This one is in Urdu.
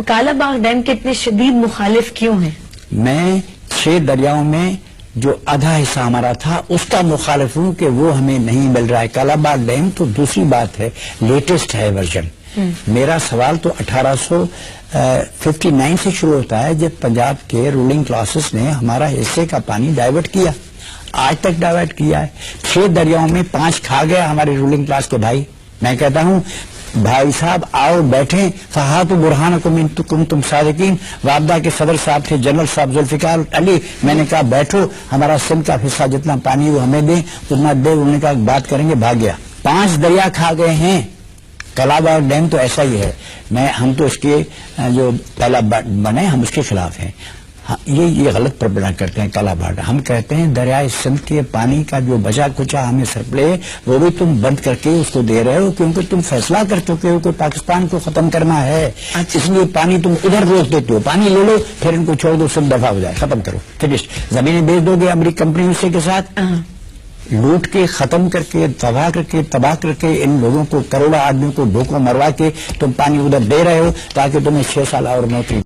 کالا باغ ڈیم کے اتنے شدید مخالف کیوں ہیں؟ میں 6 دریاؤں میں جو آدھا حصہ ہمارا تھا اس کا مخالف ہوں کہ وہ ہمیں نہیں مل رہا ہے. کالا باغ ڈیم تو دوسری بات ہے، لیٹسٹ ہے ورژن. میرا سوال تو 1859 سے شروع ہوتا ہے جب پنجاب کے رولنگ کلاسز نے ہمارا حصے کا پانی ڈائیورٹ کیا. آج تک ڈائیورٹ کیا ہے. 6 دریاؤں میں 5 کھا گیا ہمارے رولنگ کلاس کے بھائی. میں کہتا ہوں بھائی صاحب آؤ بیٹھیں، فہاتوا برہانکم ان کنتم صادقین. وابدہ کے صدر صاحب تھے جنرل صاحب ذوالفقار علی. میں نے کہا بیٹھو، ہمارا سندھ کا حصہ جتنا پانی وہ ہمیں دیں اتنا دے. انہوں نے کہا بات کریں گے، بھاگ گیا. 5 دریا کھا گئے ہیں. کالا باغ ڈیم تو ایسا ہی ہے. ہم تو اس کے جو پہلا بنے ہم اس کے خلاف ہیں. یہ غلط پروپیگنڈا کرتے ہیں کالا باغ. ہم کہتے ہیں دریائے سندھ کے پانی کا جو بچا کچا ہمیں سپلے وہ بھی تم بند کر کے اس کو دے رہے ہو، کیونکہ تم فیصلہ کر چکے ہو کہ پاکستان کو ختم کرنا ہے. اس لیے پانی تم ادھر روک دیتے ہو. پانی لے لو پھر ان کو چھوڑ دو، سب دفعہ ہو جائے، ختم کرو، فنش. زمینیں بیچ دو گے امریکی کمپنی حصے کے ساتھ، لوٹ کے ختم کر کے تباہ کر کے ان لوگوں کو، کروڑوں آدمیوں کو دھوکوں مروا کے تم پانی ادھر دے رہے ہو تاکہ تمہیں 6 سال اور نوکری